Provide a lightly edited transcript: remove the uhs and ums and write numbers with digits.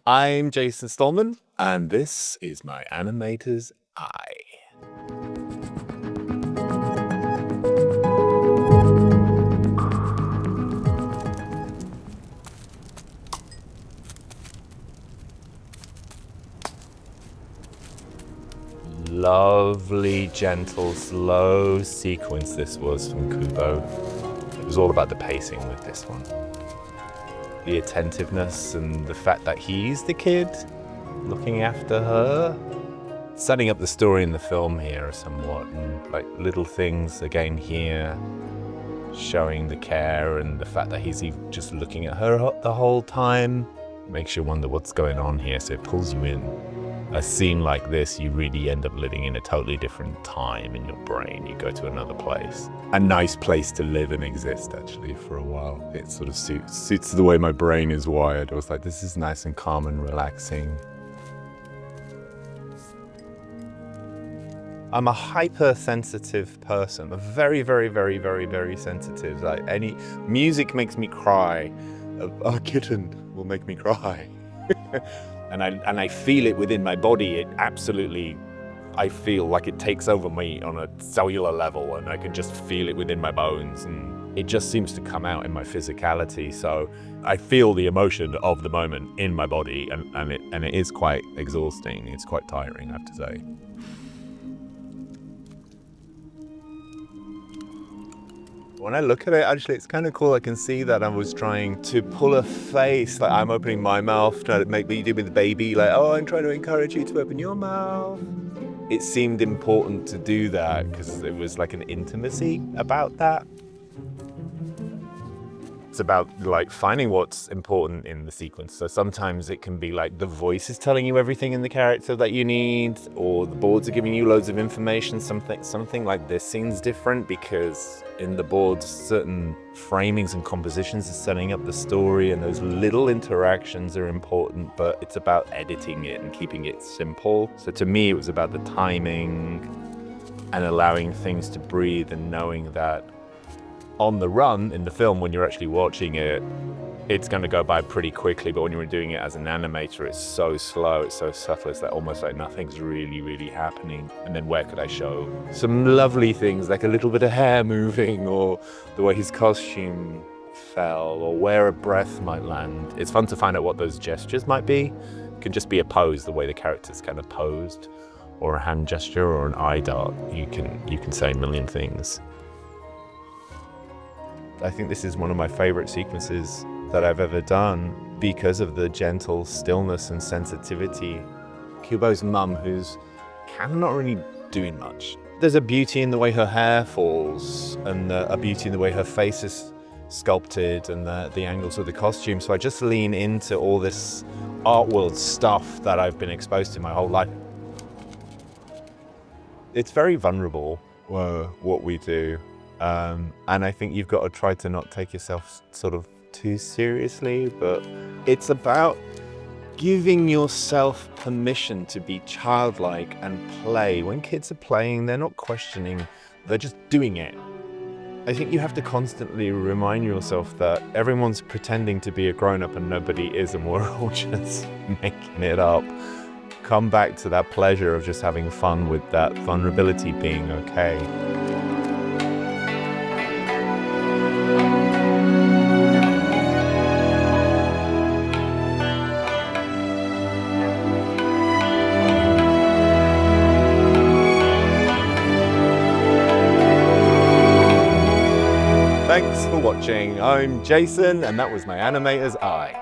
I'm Jason Stalman, and this is my animator's eye. Lovely, gentle, slow sequence this was from Kubo. It was all about the pacing with this one. The attentiveness and the fact that he's the kid looking after her. Setting up the story in the film here somewhat, and like little things again here, showing the care and the fact that he's just looking at her the whole time. Makes you wonder what's going on here, so it pulls you in. A scene like this, you really end up living in a totally different time in your brain. You go to another place. A nice place to live and exist, actually, for a while. It sort of suits the way my brain is wired. I was like, this is nice and calm and relaxing. I'm a hypersensitive person. I'm very, very, very, very, very sensitive. Like any music makes me cry. A kitten will make me cry. And I feel it within my body. It absolutely, I feel like it takes over me on a cellular level, and I can just feel it within my bones, and it just seems to come out in my physicality. So I feel the emotion of the moment in my body, and it is quite exhausting. It's quite tiring, I have to say. When I look at it, actually, it's kind of cool. I can see that I was trying to pull a face, like I'm opening my mouth, trying to make me do with the baby, like, oh, I'm trying to encourage you to open your mouth. It seemed important to do that because it was like an intimacy about that. It's about like finding what's important in the sequence. So sometimes it can be like the voice is telling you everything in the character that you need, or the boards are giving you loads of information. Something like this scene's different because in the boards, certain framings and compositions are setting up the story, and those little interactions are important, but it's about editing it and keeping it simple. So to me, it was about the timing and allowing things to breathe and knowing that on the run in the film, when you're actually watching it, it's going to go by pretty quickly, but when you're doing it as an animator, it's so slow, it's so subtle, it's like almost like nothing's really happening. And then where could I show some lovely things, like a little bit of hair moving, or the way his costume fell, or where a breath might land. It's fun to find out what those gestures might be. It can just be a pose, the way the character's kind of posed, or a hand gesture, or an eye dart. You can say a million things. I think this is one of my favorite sequences that I've ever done because of the gentle stillness and sensitivity. Kubo's mum, who's kind of not really doing much. There's a beauty in the way her hair falls, and a beauty in the way her face is sculpted, and the angles of the costume. So I just lean into all this art world stuff that I've been exposed to my whole life. It's very vulnerable, what we do. And I think you've got to try to not take yourself sort of too seriously, but it's about giving yourself permission to be childlike and play. When kids are playing, they're not questioning, they're just doing it. I think you have to constantly remind yourself that everyone's pretending to be a grown-up and nobody is, and we're all just making it up. Come back to that pleasure of just having fun with that vulnerability being okay. Thanks for watching. I'm Jason, and that was my animator's eye.